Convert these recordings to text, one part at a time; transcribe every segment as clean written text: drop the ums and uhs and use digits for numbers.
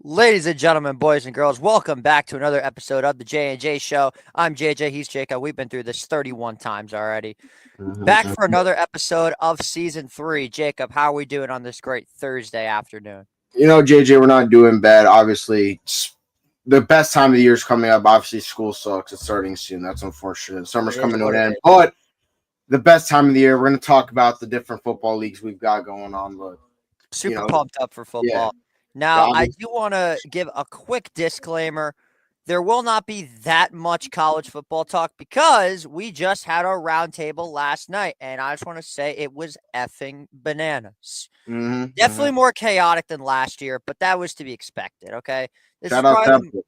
Ladies and gentlemen, boys and girls, welcome back to another episode of the J&J Show. I'm JJ, he's Jacob. We've been through this 31 times already. Back for another episode of Season 3. Jacob, how are we doing on this great Thursday afternoon? JJ, we're not doing bad. Obviously, the best time of the year is coming up. Obviously, school sucks. It's starting soon. That's unfortunate. Summer's coming to an end. But the best time of the year, we're going to talk about the different football leagues we've got going on. But Super pumped up for football. Now, I do want to give a quick disclaimer. There will not be that much college football talk because we just had our roundtable last night, and I just want to say it was effing bananas. Definitely more chaotic than last year, but that was to be expected, okay? Shout out Temple.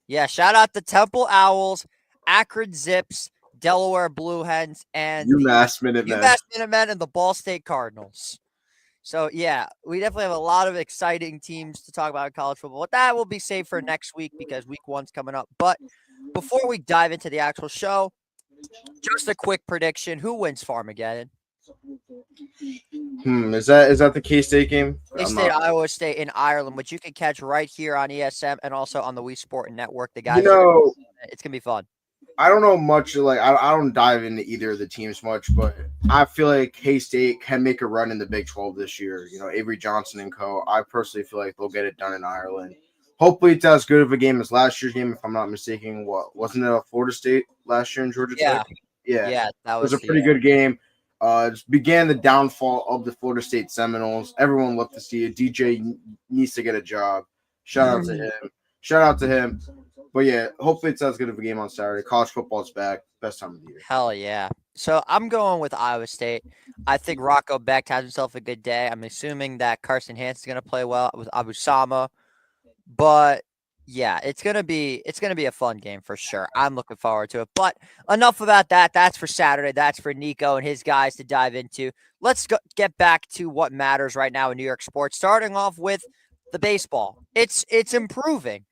Yeah, shout out the Temple Owls, Akron Zips, Delaware Blue Hens, and UMass Minutemen and the Ball State Cardinals. So, yeah, we definitely have a lot of exciting teams to talk about in college football. But that will be saved for next week because week one's coming up. But before we dive into the actual show, just a quick prediction. Who wins Farmageddon? Is that the K-State game? K-State, Iowa State in Ireland, which you can catch right here on ESM and also on the Wii Sport Network. The guys, it's going to be fun. I don't know much. I don't dive into either of the teams much, but I feel like K-State can make a run in the Big 12 this year. Avery Johnson and co. I personally feel like they'll get it done in Ireland. Hopefully, it's as good of a game as last year's game, if I'm not mistaken. Wasn't it a Florida State last year in Georgia Tech? Yeah, that was a pretty good game. Just began the downfall of the Florida State Seminoles. Everyone loved to see it. DJ needs to get a job. Shout out to him. But yeah, hopefully it's as good of a game on Saturday. College football's back. Best time of the year. Hell yeah. So I'm going with Iowa State. I think Rocco Becht has himself a good day. I'm assuming that Carson Hansen's going to play well with Abu Sama. But yeah, it's gonna be a fun game for sure. I'm looking forward to it. But enough about that. That's for Saturday. That's for Nico and his guys to dive into. Let's get back to what matters right now in New York sports. Starting off with the baseball. It's improving.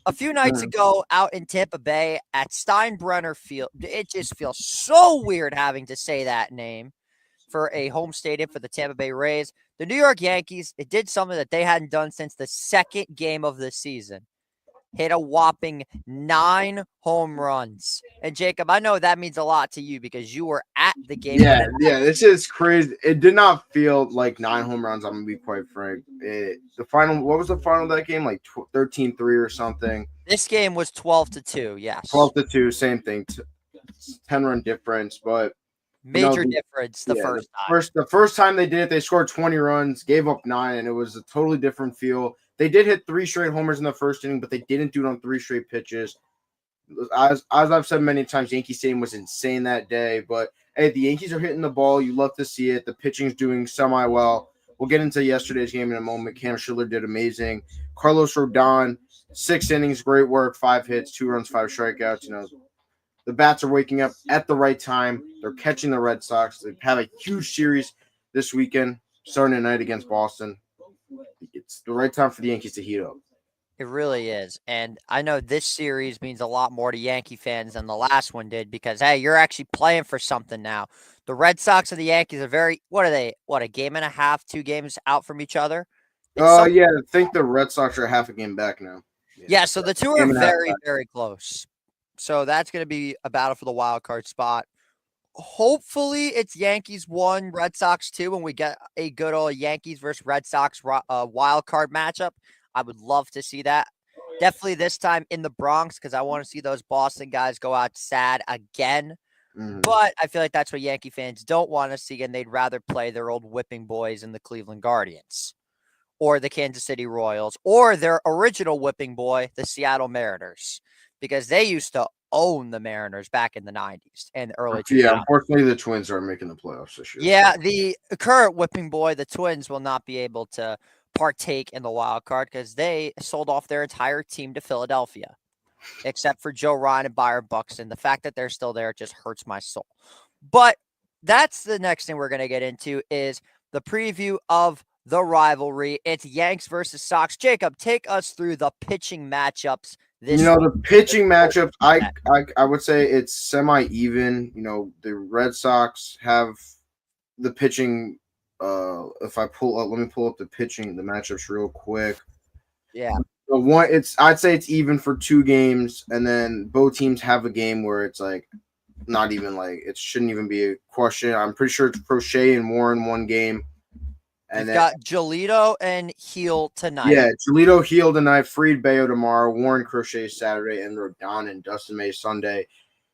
A few nights ago out in Tampa Bay at Steinbrenner Field, it just feels so weird having to say that name for a home stadium for the Tampa Bay Rays. The New York Yankees, it did something that they hadn't done since the second game of the season. Hit a whopping 9 home runs. And Jacob, I know that means a lot to you because you were at the game. Yeah, this is crazy. It did not feel like 9 home runs, I'm going to be quite frank. What was the final of that game? Like 13-3 or something? This game was 12-2, yes. 12-2, same thing. 10-run difference, but major difference first time. The first time they did it, they scored 20 runs, gave up 9, and it was a totally different feel. They did hit 3 straight homers in the first inning, but they didn't do it on 3 straight pitches. As I've said many times, Yankee Stadium was insane that day. But, hey, the Yankees are hitting the ball. You love to see it. The pitching's doing semi-well. We'll get into yesterday's game in a moment. Cam Schiller did amazing. Carlos Rodon, 6 innings, great work, 5 hits, 2 runs, 5 strikeouts. The bats are waking up at the right time. They're catching the Red Sox. They have a huge series this weekend, starting tonight against Boston. It's the right time for the Yankees to heat up. It really is. And I know this series means a lot more to Yankee fans than the last one did because, hey, you're actually playing for something now. The Red Sox and the Yankees are a game and a half, 2 games out from each other? I think the Red Sox are half a game back now. Yeah, so the two are very, very close. So that's going to be a battle for the wild card spot. Hopefully it's Yankees 1, Red Sox 2, and we get a good old Yankees versus Red Sox wild card matchup. I would love to see that. Definitely this time in the Bronx because I want to see those Boston guys go out sad again. But I feel like that's what Yankee fans don't want to see, and they'd rather play their old whipping boys in the Cleveland Guardians or the Kansas City Royals or their original whipping boy, the Seattle Mariners, because they used to own the Mariners back in the 90s and early 2000s. Yeah, unfortunately, the Twins aren't making the playoffs this year. Yeah, the current whipping boy, the Twins, will not be able to partake in the wild card because they sold off their entire team to Philadelphia, except for Joe Ryan and Byron Buxton. The fact that they're still there just hurts my soul. But that's the next thing we're going to get into is the preview of the rivalry. It's Yanks versus Sox. Jacob, take us through the pitching matchups. The pitching matchups, I would say it's semi-even. The Red Sox have the pitching. Let me pull up the pitching, the matchups real quick. Yeah. I'd say it's even for 2 games, and then both teams have a game where it's like not even like it shouldn't even be a question. I'm pretty sure it's Crochet and Warren one game, and You've then got Jolito and Heel tonight. yeah, Toledo Heel tonight, Freed Bayo tomorrow, Warren Crochet Saturday, and Rodon and Dustin May Sunday.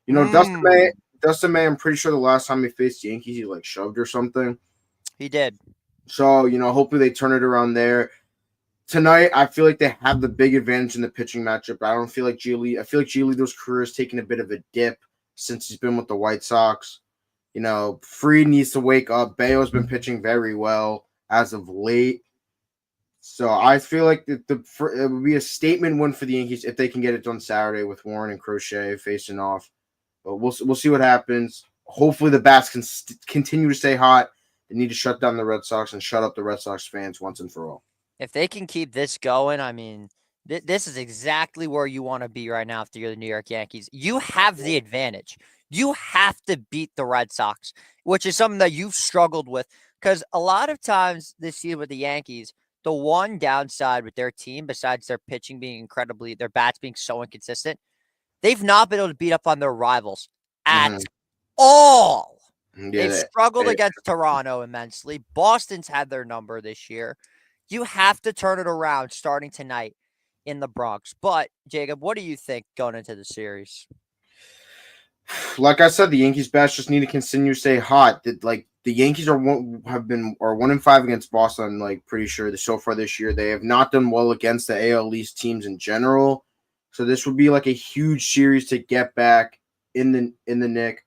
You know, Mm, Dustin May, I'm pretty sure the last time he faced the Yankees, he like shoved or something. he did. So, hopefully they turn it around there. Tonight, I feel like they have the big advantage in the pitching matchup. I don't feel like I feel like Giolito's career has taken a bit of a dip since he's been with the White Sox. Freed needs to wake up. Bayo's been pitching very well as of late. So I feel like it would be a statement win for the Yankees if they can get it done Saturday with Warren and Crochet facing off. But we'll see what happens. Hopefully the bats can continue to stay hot. They need to shut down the Red Sox and shut up the Red Sox fans once and for all. If they can keep this going, I mean, this is exactly where you want to be right now if you're the New York Yankees. You have the advantage. You have to beat the Red Sox, which is something that you've struggled with. Because a lot of times this year with the Yankees, the one downside with their team, besides their pitching being their bats being so inconsistent, they've not been able to beat up on their rivals at all. They've Yeah, struggled against Toronto immensely. Boston's had their number this year. You have to turn it around starting tonight in the Bronx. But, Jacob, what do you think going into the series? like I said, the Yankees bats just need to continue to stay hot. The Yankees are 1-5 against Boston. Like pretty sure so far this year they have not done well against the AL East teams in general. So this would be like a huge series to get back in the nick.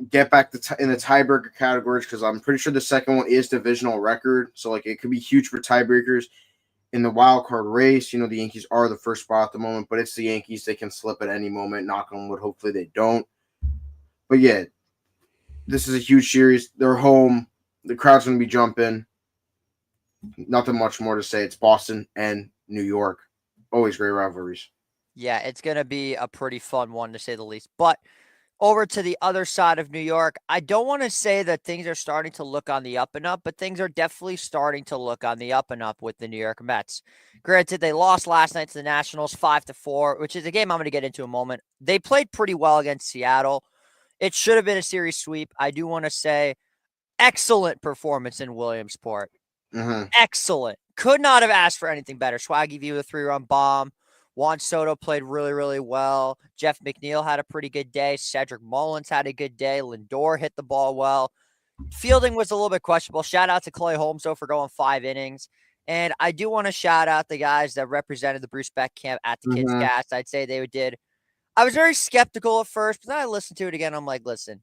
Get back in the tiebreaker categories because I'm pretty sure the second one is divisional record. So like it could be huge for tiebreakers in the wild card race. The Yankees are the first spot at the moment, but it's the Yankees. They can slip at any moment. Knock on wood. Hopefully they don't. But yeah, this is a huge series. They're home. The crowd's going to be jumping. Nothing much more to say. It's Boston and New York. Always great rivalries. Yeah, it's going to be a pretty fun one to say the least. But over to the other side of New York, I don't want to say that things are starting to look on the up and up, but things are definitely starting to look on the up and up with the New York Mets. Granted, they lost last night to the Nationals 5-4, which is a game I'm going to get into in a moment. They played pretty well against Seattle. It should have been a series sweep. I do want to say excellent performance in Williamsport. Mm-hmm. Excellent. Could not have asked for anything better. Swaggy V with a 3-run bomb. Juan Soto played really, really well. Jeff McNeil had a pretty good day. Cedric Mullins had a good day. Lindor hit the ball well. Fielding was a little bit questionable. Shout out to Clay Holmes, though, for going 5 innings. And I do want to shout out the guys that represented the Bruce Beck camp at the Kids Mm-hmm. Cast. I'd say they did. I was very skeptical at first, but then I listened to it again. I'm like, listen,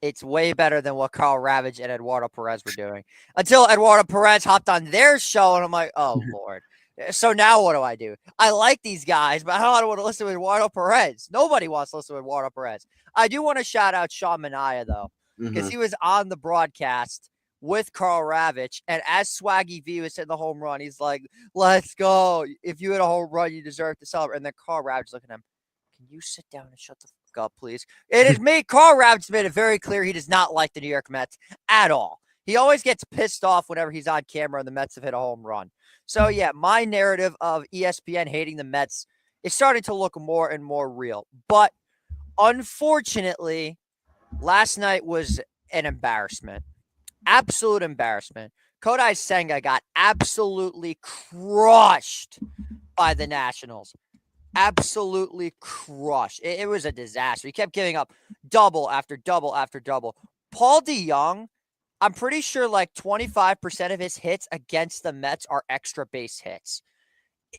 it's way better than what Carl Ravage and Eduardo Perez were doing. Until Eduardo Perez hopped on their show, and I'm like, oh, Lord. So now what do I do? I like these guys, but I don't want to listen to Eduardo Perez. Nobody wants to listen to Eduardo Perez. I do want to shout out Sean Mania, though, because he was on the broadcast with Carl Ravitch, and as Swaggy V was hitting the home run, he's like, let's go. If you hit a home run, you deserve to celebrate. And then Carl Ravitch looking at him, can you sit down and shut the fuck up, please? It is made Carl Ravitch made it very clear he does not like the New York Mets at all. He always gets pissed off whenever he's on camera and the Mets have hit a home run. So, yeah, my narrative of ESPN hating the Mets is starting to look more and more real. But unfortunately, last night was an embarrassment. Absolute embarrassment. Kodai Senga got absolutely crushed by the Nationals. Absolutely crushed. It was a disaster. He kept giving up double after double after double. Paul DeYoung, I'm pretty sure like 25% of his hits against the Mets are extra base hits.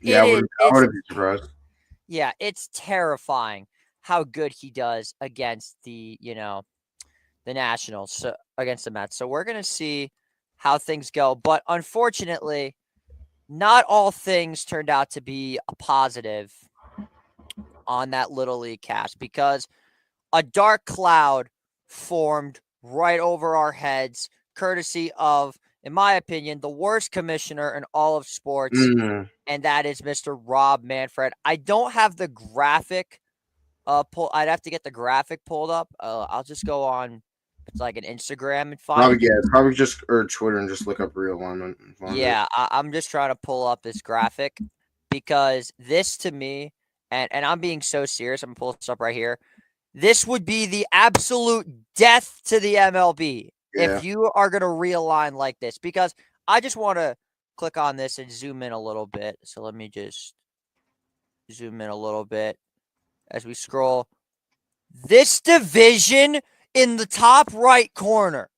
Yeah, I would be surprised. Yeah, it's terrifying how good he does against the Nationals, so against the Mets. So we're going to see how things go. But unfortunately, not all things turned out to be a positive on that Little League cast because a dark cloud formed right over our heads, courtesy of, in my opinion, the worst commissioner in all of sports, and that is Mr. Rob Manfred. I don't have the graphic I'd have to get the graphic pulled up. I'll just go on It's like an Instagram and Probably find. yeah, probably just or Twitter and just look up realignment and find it. Yeah, I'm just trying to pull up this graphic because this to me, and I'm being so serious. I'm gonna pull this up right here. This would be the absolute death to the MLB Yeah. if you are gonna realign like this. Because I just want to click on this and zoom in a little bit. So let me just zoom in a little bit as we scroll. This division in the top right corner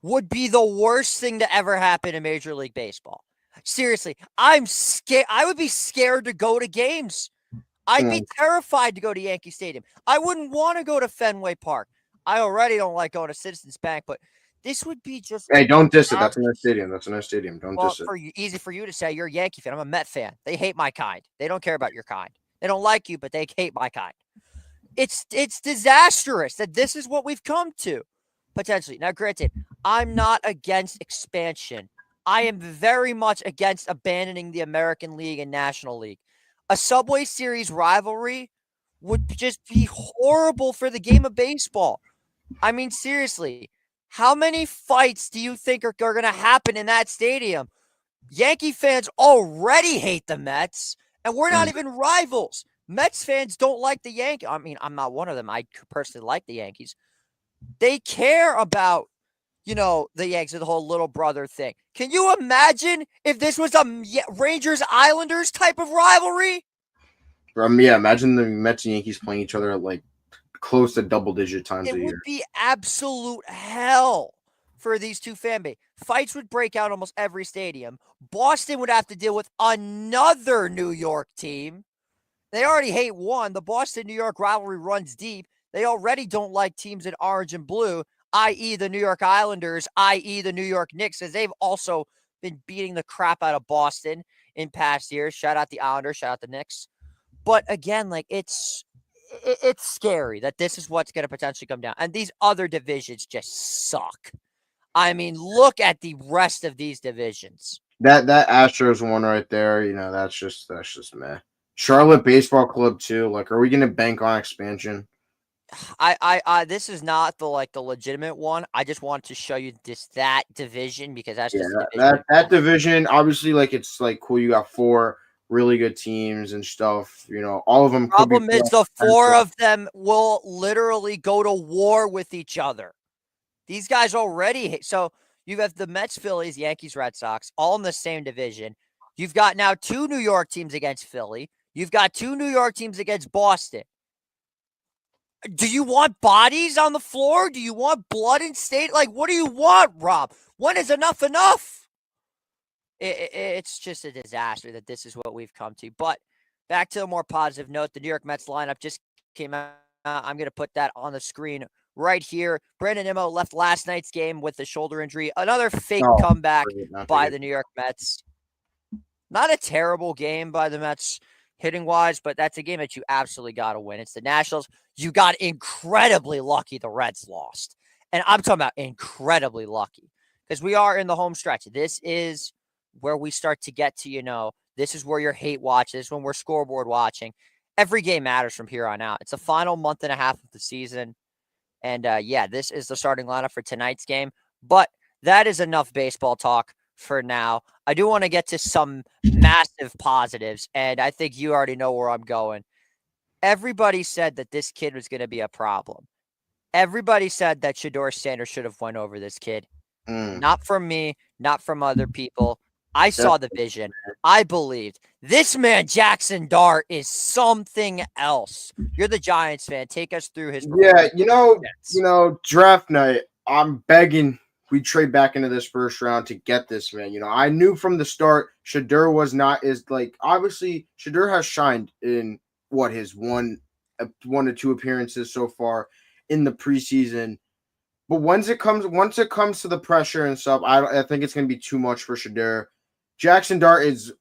would be the worst thing to ever happen in Major League Baseball. Seriously, I'm scared. I would be scared to go to games. I'd be terrified to go to Yankee Stadium. I wouldn't want to go to Fenway Park. I already don't like going to Citizens Bank, but this would be just Hey, a don't diss it. That's a nice disaster. stadium. That's a nice stadium. Don't Well, diss it. for you, easy for you to say. You're a Yankee fan. I'm a Met fan. They hate my kind. They don't care about your kind. They don't like you, but they hate my kind. It's disastrous that this is what we've come to, potentially. Now, granted, I'm not against expansion. I am very much against abandoning the American League and National League. A Subway Series rivalry would just be horrible for the game of baseball. I mean, seriously, how many fights do you think are going to happen in that stadium? Yankee fans already hate the Mets, and we're not even rivals. Mets fans don't like the Yankees. I mean, I'm not one of them. I personally like the Yankees. They care about, the Yankees and the whole little brother thing. Can you imagine if this was a Rangers Islanders type of rivalry? Yeah, imagine the Mets and Yankees playing each other at like close to double digit times It a would year. be absolute hell for these two fan base. Fights would break out almost every stadium. Boston would have to deal with another New York team. They already hate one. The Boston-New York rivalry runs deep. They already don't like teams in orange and blue, i.e. the New York Islanders, i.e. the New York Knicks, as they've also been beating the crap out of Boston in past years. Shout out the Islanders, shout out the Knicks. But again, like it's scary that this is what's going to potentially come down. And these other divisions just suck. I mean, look at the rest of these divisions. That Astros one right there, that's just meh. Charlotte Baseball Club too. Like, are we gonna bank on expansion? This is not the legitimate one. I just want to show you that division because that's Yeah, just the division. that division, obviously, like it's like cool. You got four really good teams and stuff. All of them could be. Problem is the four of them will literally go to war with each other. These guys already. So you have the Mets, Phillies, Yankees, Red Sox, all in the same division. You've got now two New York teams against Philly. You've got two New York teams against Boston. Do you want bodies on the floor? Do you want blood in state? Like, what do you want, Rob? When is enough enough? It's just a disaster that this is what we've come to. But back to a more positive note, the New York Mets lineup just came out. I'm going to put that on the screen right here. Brandon Nimmo left last night's game with a shoulder injury. Another fake comeback by the New York Mets. Not a terrible game by the Mets hitting wise, but that's a game that you absolutely got to win. It's the Nationals. You got incredibly lucky the Reds lost. And I'm talking about incredibly lucky because we are in the home stretch. This is where we start to get to, this is where your hate watch is, when we're scoreboard watching. Every game matters from here on out. It's the final month and a half of the season. And this is the starting lineup for tonight's game. But that is enough baseball talk for now. I do want to get to some massive positives, and I think you already know where I'm going. Everybody said that this kid was going to be a problem. Everybody said that Shador Sanders should have went over this kid. Not from me, not from other people. I saw the vision. I believed. This man, Jackson Dart, is something else. You're the Giants fan. Take us through his performance. Yeah, draft night, I'm begging we trade back into this first round to get this man. I knew from the start Shador was not obviously Shador has shined in his one to two appearances so far in the preseason. But once it comes to the pressure and stuff, I think it's going to be too much for Shador. Jackson Dart is,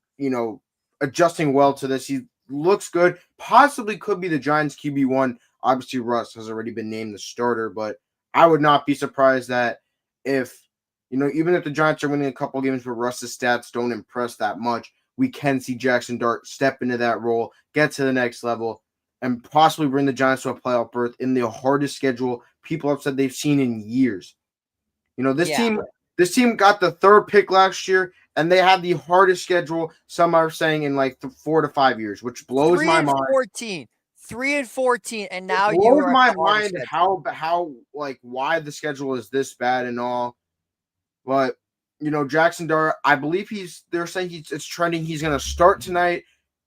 adjusting well to this. He looks good. Possibly could be the Giants QB1. Obviously, Russ has already been named the starter, but I would not be surprised that if, even if the Giants are winning a couple games where Russ's stats don't impress that much, we can see Jackson Dart step into that role, get to the next level. and possibly bring the Giants to a playoff berth in the hardest schedule people have said they've seen in years. You know, this team got the 3rd pick last year, and they have the hardest schedule, some are saying, in like 4 to 5 years, which blows my mind. 3-14, and now it you blows are my mind how like why the schedule is this bad and all. But you know, Jackson Dart, I believe they're saying it's trending. He's going to start tonight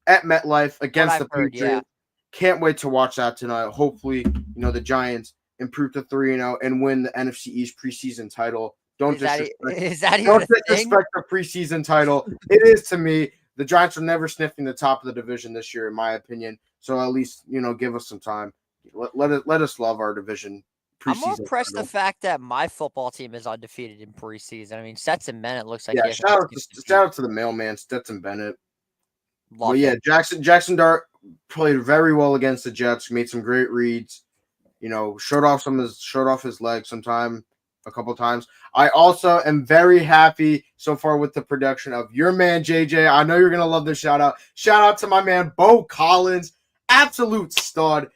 at MetLife against the Patriots. Yeah. Can't wait to watch that tonight. Hopefully, you know, the Giants improve to 3-0 and win the NFC East preseason title. Don't disrespect the preseason title. It is to me. The Giants are never sniffing the top of the division this year, in my opinion. So at least, you know, give us some time. Let us love our division. I'm more impressed the fact that my football team is undefeated in preseason. I mean, Stetson Bennett looks like shout out to the mailman, Stetson Bennett. Jackson Dart played very well against the Jets. Made some great reads. You know, showed off his legs a couple times. I also am very happy so far with the production of your man JJ. I know you're gonna love this shout out. Shout out to my man Bo Collins, absolute stud.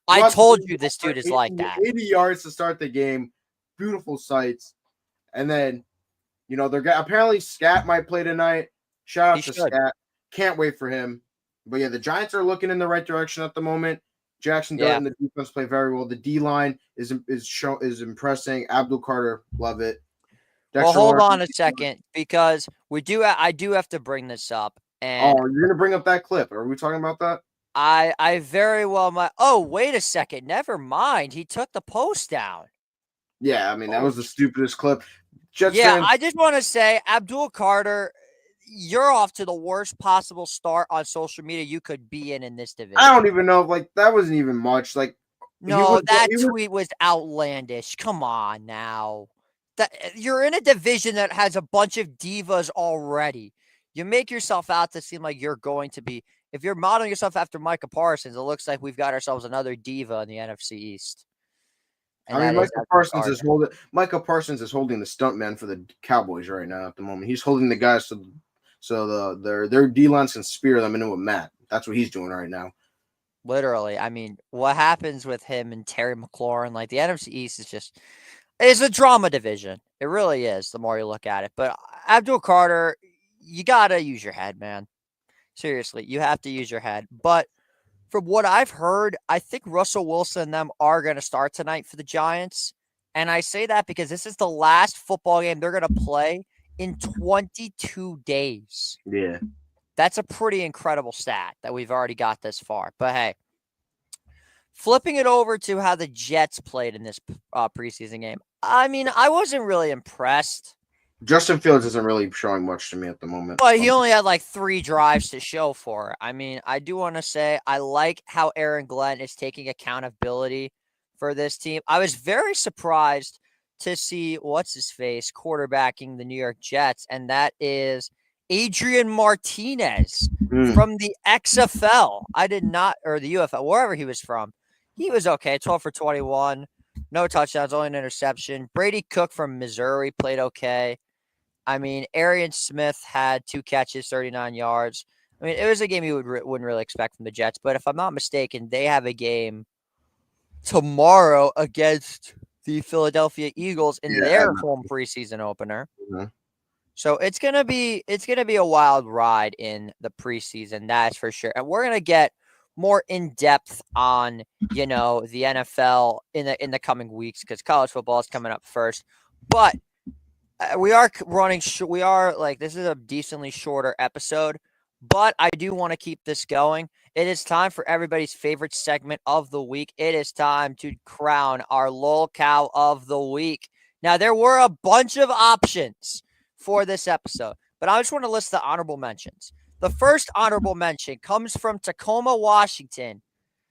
I told you this dude is like that. 80 yards to start the game. Beautiful sights. And then, you know, apparently Scat might play tonight. Shout out to Scat. Can't wait for him. But yeah, the Giants are looking in the right direction at the moment. Jackson Dart and the defense play very well. The D-line is impressing. Abdul Carter, love it. Well, hold on a second, because I do have to bring this up. And you're going to bring up that clip. Are we talking about that? I very well might. Oh, wait a second. Never mind. He took the post down. Yeah, I mean, that was the stupidest clip. I just want to say, Abdul Carter, you're off to the worst possible start on social media you could be in this division. I don't even know. Like, that wasn't even much. Like, no, tweet was outlandish. Come on now. You're in a division that has a bunch of divas already. You make yourself out to seem like you're going to be. If you're modeling yourself after Micah Parsons, it looks like we've got ourselves another diva in the NFC East. And I mean, Micah Parsons is holding the stuntman for the Cowboys right now at the moment. He's holding the guys so their D-lines can spear them into a mat. That's what he's doing right now. Literally. I mean, what happens with him and Terry McLaurin, like the NFC East is a drama division. It really is, the more you look at it. But Abdul Carter, you got to use your head, man. Seriously, you have to use your head. But from what I've heard, I think Russell Wilson and them are going to start tonight for the Giants. And I say that because this is the last football game they're going to play in 22 days. Yeah. That's a pretty incredible stat that we've already got this far. But hey, flipping it over to how the Jets played in this preseason game. I mean, I wasn't really impressed. Justin Fields isn't really showing much to me at the moment. But he only had like 3 drives to show for it. I mean, I do want to say I like how Aaron Glenn is taking accountability for this team. I was very surprised to see what's-his-face quarterbacking the New York Jets, and that is Adrian Martinez from the XFL. I did not, or the UFL, wherever he was from. He was okay, 12 for 21, no touchdowns, only an interception. Brady Cook from Missouri played okay. I mean, Arian Smith had 2 catches, 39 yards. I mean, it was a game you wouldn't really expect from the Jets. But if I'm not mistaken, they have a game tomorrow against the Philadelphia Eagles in their home preseason opener. Mm-hmm. So it's gonna be a wild ride in the preseason, that's for sure. And we're gonna get more in depth on the NFL in the coming weeks because college football is coming up first. But we are this is a decently shorter episode, but I do want to keep this going. It is time for everybody's favorite segment of the week. It is time to crown our Lol Cow of the week. Now, there were a bunch of options for this episode, but I just want to list the honorable mentions. The first honorable mention comes from Tacoma, Washington,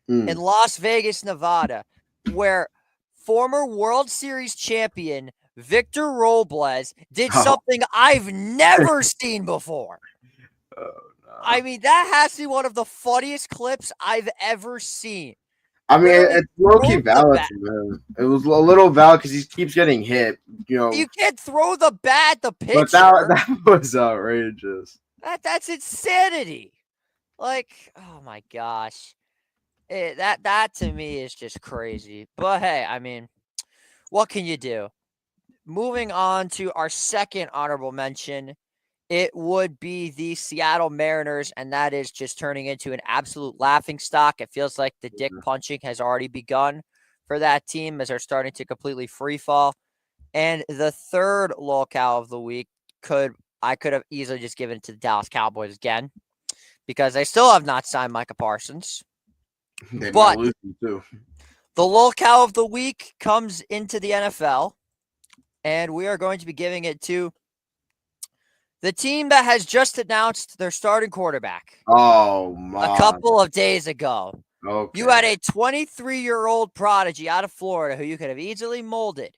in Las Vegas, Nevada, where former World Series champion Victor Robles did something I've never seen before. Oh, no. I mean, that has to be one of the funniest clips I've ever seen. I mean, it's low-key valid, man. It was a little valid because he keeps getting hit. You can't throw the bat, the pitcher. But that was outrageous. That's insanity. Like, oh my gosh. That to me is just crazy. But hey, I mean, what can you do? Moving on to our second honorable mention, it would be the Seattle Mariners, and that is just turning into an absolute laughing stock. It feels like the dick punching has already begun for that team as they're starting to completely free fall. And the third locale of the week I could have easily just given it to the Dallas Cowboys again because they still have not signed Micah Parsons. They might But lose him too. the locale of the week comes into the NFL, and we are going to be giving it to the team that has just announced their starting quarterback Oh a my. couple of days ago. Okay. You had a 23-year-old prodigy out of Florida who you could have easily molded,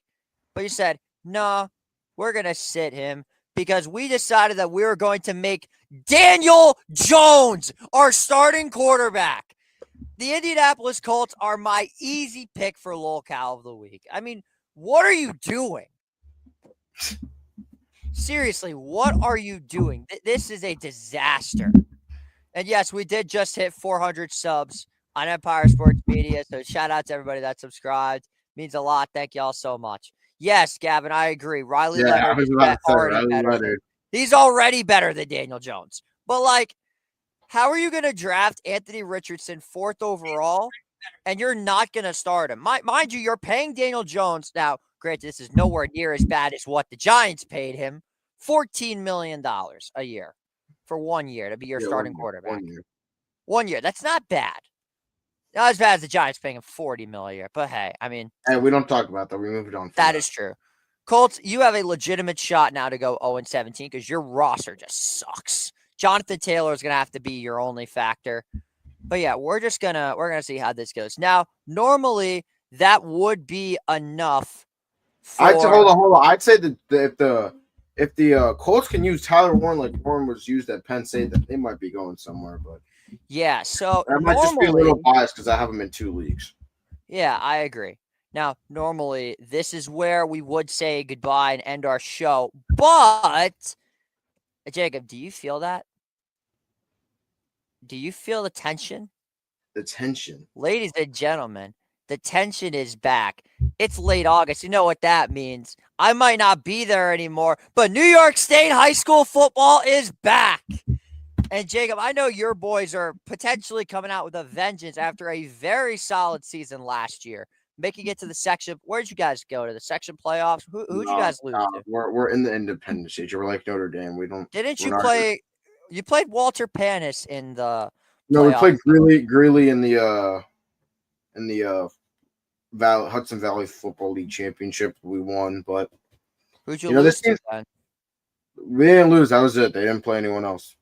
but you said, no, we're going to sit him because we decided that we were going to make Daniel Jones our starting quarterback. The Indianapolis Colts are my easy pick for locale of the week. I mean, what are you doing? Seriously, what are you doing? This is a disaster. And yes, we did just hit 400 subs on Empire Sports Media. So shout out to everybody that subscribed. Means a lot. Thank y'all so much. Yes, Gavin, I agree. Riley Yeah, I Leonard was is about to say already Riley better Leonard. he's already better than Daniel Jones. But like, how are you going to draft Anthony Richardson 4th overall and you're not going to start him? Mind you, you're paying Daniel Jones. Now, granted, this is nowhere near as bad as what the Giants paid him. $14 million a year for 1 year to be your starting quarterback. 1 year. 1 year. That's not bad. Not as bad as the Giants paying him $40 million a year. But hey, I mean, Hey, we don't talk about that. We moved on. that is true. Colts, you have a legitimate shot now to go 0-17 because your roster just sucks. Jonathan Taylor is gonna have to be your only factor. But yeah, we're gonna see how this goes. Now, normally that would be enough I'd say, for hold on. I'd say that if the Colts can use Tyler Warren like Warren was used at Penn State, that they might be going somewhere. But yeah. So I might just be a little biased because I have them in 2 leagues. yeah, I agree. Now, normally this is where we would say goodbye and end our show, but Jacob, do you feel that? Do you feel the tension? The tension. Ladies and gentlemen, the tension is back. It's late August. You know what that means. I might not be there anymore, but New York State high school football is back. And Jacob, I know your boys are potentially coming out with a vengeance after a very solid season last year, making it to the section. Where'd you guys go to the section playoffs? Who'd you guys lose to? We're in the independent stage. We're like Notre Dame. We don't. Didn't you play? You played Walter Panis in the No, we playoffs. played Greeley in the Hudson Valley Football League Championship. We won, but Who'd you lose to then? We didn't lose. That was it. They didn't play anyone else.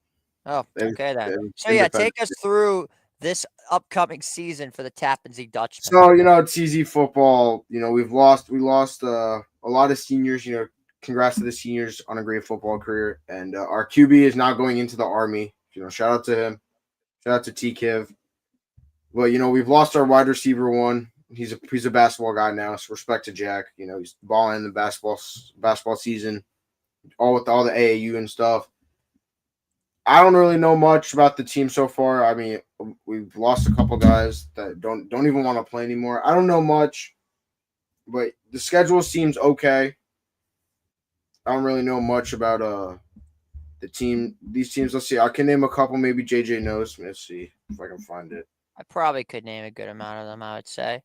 Oh, okay then. So yeah, take us through this upcoming season for the Tappan Zee Dutchmen. So it's easy football. We lost a lot of seniors. Congrats to the seniors on a great football career. And our QB is now going into the Army. Shout out to him. Shout out to T-Kiv. But we've lost our wide receiver one. He's a basketball guy now. So respect to Jack. He's balling in the basketball season, all with all the AAU and stuff. I don't really know much about the team so far. I mean, we've lost a couple guys that don't even want to play anymore. I don't know much, but the schedule seems okay. I don't really know much about the team. These teams. Let's see. I can name a couple. Maybe JJ knows. Let's see if I can find it. I probably could name a good amount of them, I would say.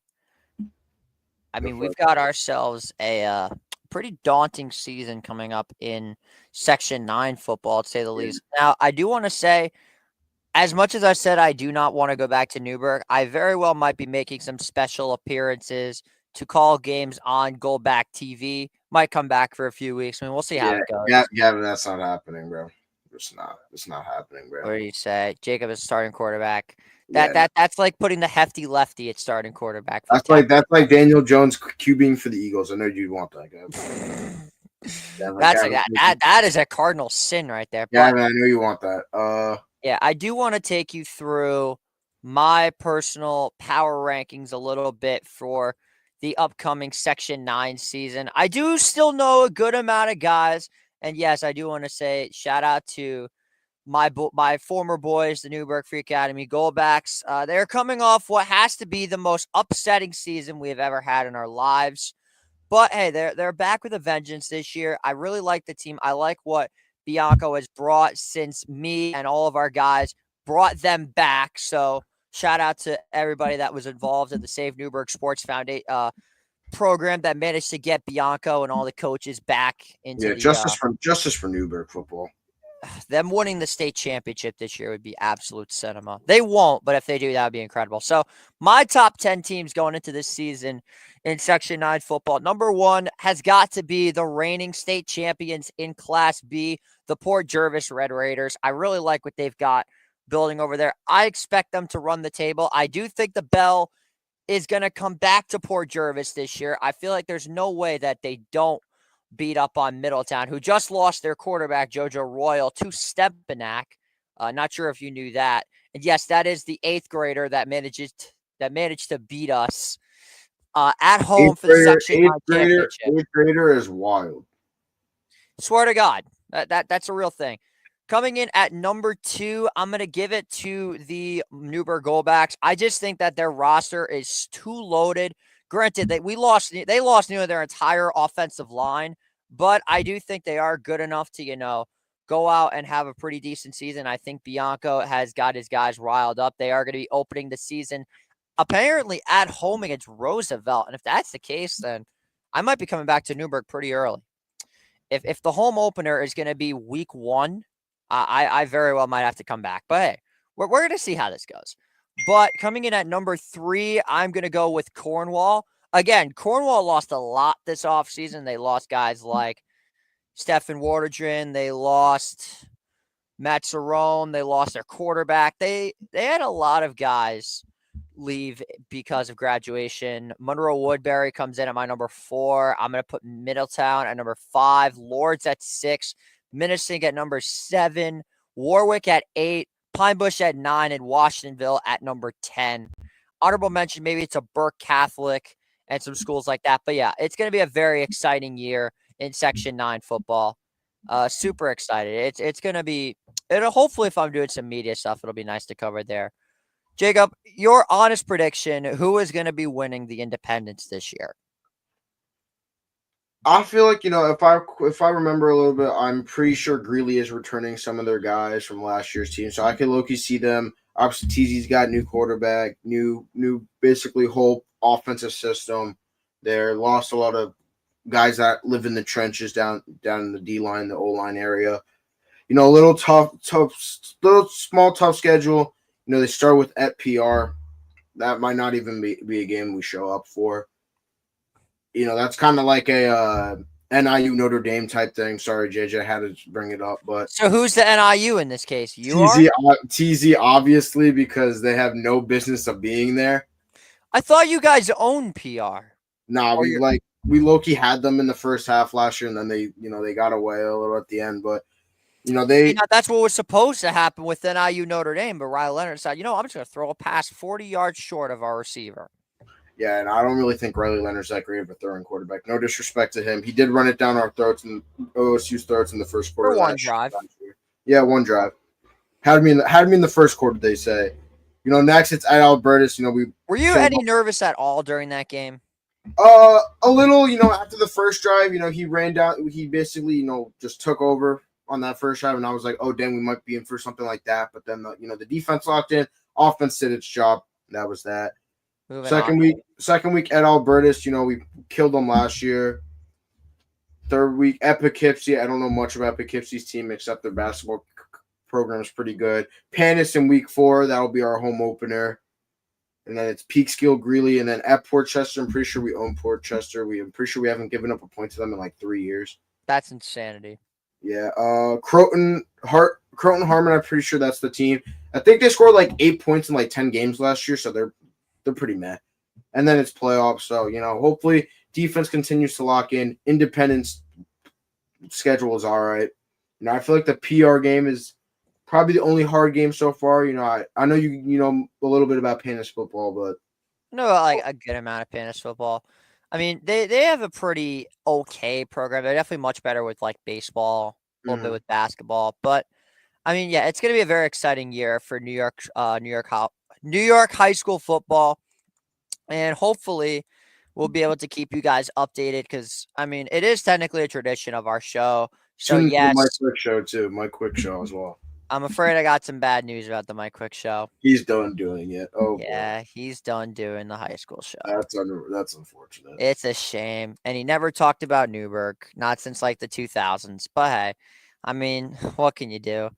I mean, we've got ourselves a pretty daunting season coming up in Section 9 football, to say the least. Now, I do want to say, as much as I said I do not want to go back to Newburgh, I very well might be making some special appearances to call games on Goldback TV. Might come back for a few weeks. I mean, we'll see how it goes. Yeah, but that's not happening, bro. It's not happening, bro. What do you say? Jacob is starting quarterback. That's like putting the hefty lefty at starting quarterback. That's like Daniel Jones QBing for the Eagles. I know you'd want that guy. That is a cardinal sin right there. Yeah, I know you want that. Yeah, I do want to take you through my personal power rankings a little bit for the upcoming Section 9 season. I do still know a good amount of guys, and yes, I do want to say shout out to my former boys, the Newburgh Free Academy Goldbacks. They're coming off what has to be the most upsetting season we have ever had in our lives. But hey, they're back with a vengeance this year. I really like the team. I like what Bianco has brought since me and all of our guys brought them back. So shout out to everybody that was involved in the Save Newburgh Sports Foundation program that managed to get Bianco and all the coaches back into Yeah, the justice for Newburgh football. them winning the state championship this year would be absolute cinema. They won't, but if they do, that would be incredible. So my top 10 teams going into this season in Section 9 football. Number 1 has got to be the reigning state champions in Class B, the Port Jervis Red Raiders. I really like what they've got building over there. I expect them to run the table. I do think the bell is going to come back to Port Jervis this year. I feel like there's no way that they don't beat up on Middletown, who just lost their quarterback, JoJo Royal, to Stepanak. Not sure if you knew that. And yes, that is the 8th grader that managed to beat us at home for the Section 9 championship. 8th grader is wild. Swear to God, that's a real thing. Coming in at number 2, I'm going to give it to the Newburgh Goldbacks. I just think that their roster is too loaded. Granted, they lost nearly their entire offensive line, but I do think they are good enough to, go out and have a pretty decent season. I think Bianco has got his guys riled up. They are going to be opening the season apparently at home against Roosevelt. And if that's the case, then I might be coming back to Newburgh pretty early. If the home opener is going to be week 1, I very well might have to come back. But hey, we're going to see how this goes. But coming in at number 3, I'm going to go with Cornwall. Again, Cornwall lost a lot this offseason. They lost guys like Stefan Waterdrin. They lost Matt Cerrone. They lost their quarterback. They had a lot of guys leave because of graduation. Monroe Woodbury comes in at my number 4. I'm going to put Middletown at number 5. Lords at 6. Minisink at number 7. Warwick at 8. Pine Bush at 9, and Washingtonville at number 10. Honorable mention, maybe it's a Burke Catholic and some schools like that. But yeah, it's going to be a very exciting year in Section 9 football. Super excited. It's going to be, hopefully if I'm doing some media stuff, it'll be nice to cover there. Jacob, your honest prediction, who is going to be winning the Independence this year? I feel like, if I remember a little bit, I'm pretty sure Greeley is returning some of their guys from last year's team. So I can low-key see them. Obviously, TZ's got new quarterback, new basically whole offensive system. They lost a lot of guys that live in the trenches down in the D-line, the O-line area. A little tough, little small, tough schedule. They start with at PR. That might not even be a game we show up for. That's kind of like a NIU Notre Dame type thing. Sorry, JJ, I had to bring it up. But so who's the NIU in this case? You are? TZ, obviously, because they have no business of being there. I thought you guys own PR. Nah, we low-key had them in the first half last year, and then they got away a little at the end. But that's what was supposed to happen with NIU Notre Dame. But Riley Leonard said, I'm just going to throw a pass 40 yards short of our receiver. Yeah, and I don't really think Riley Leonard's that great of a throwing quarterback. No disrespect to him. He did run it down our throats and OSU's throats in the first quarter. For one drive. Yeah, one drive. Had me in the first quarter, they say. Next it's at Albertus. Were you any nervous at all during that game? A little, after the first drive, he ran down. He basically, just took over on that first drive, and I was like, oh, damn, we might be in for something like that. But then, the defense locked in. Offense did its job. That was that. Second week at Albertus, we killed them last year. Third week at Poughkeepsie. I don't know much about Poughkeepsie's team except their basketball program is pretty good. Panis in week 4. That'll be our home opener. And then it's Peekskill, Greeley, and then at Port Chester. I'm pretty sure we own Port Chester. I'm pretty sure we haven't given up a point to them in like 3 years. That's insanity. Yeah. Croton Harmon, I'm pretty sure that's the team. I think they scored like 8 points in like 10 games last year, so they're pretty meh. And then it's playoffs, so hopefully defense continues to lock in. Independence schedule is all right. I feel like the PR game is probably the only hard game so far. I know you know a little bit about Panis football, but like a good amount of Panis football. I mean, they have a pretty okay program. They're definitely much better with like baseball, a little bit with basketball, but I mean, yeah, it's going to be a very exciting year for New York high school football, and hopefully we'll be able to keep you guys updated because I mean, it is technically a tradition of our show. So Soon to the Mike yes, Quick show too. Mike Quick show as well. I'm afraid I got some bad news about the Mike Quick show. He's done doing it. Oh boy, Yeah, he's done doing the high school show. that's unfortunate. It's a shame. And he never talked about Newburgh, not since like the 2000s. But hey, I mean, what can you do?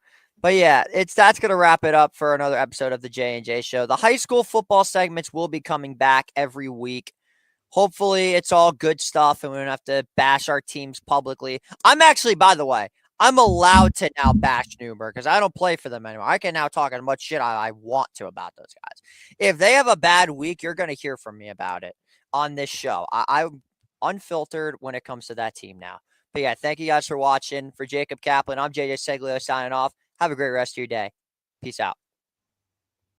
But yeah, that's going to wrap it up for another episode of the J&J show. The high school football segments will be coming back every week. Hopefully it's all good stuff and we don't have to bash our teams publicly. I'm actually, by the way, I'm allowed to now bash Newburgh because I don't play for them anymore. I can now talk as much shit I want to about those guys. If they have a bad week, you're going to hear from me about it on this show. I'm unfiltered when it comes to that team now. But yeah, thank you guys for watching. For Jacob Kaplan, I'm JJ Seglio signing off. Have a great rest of your day. Peace out.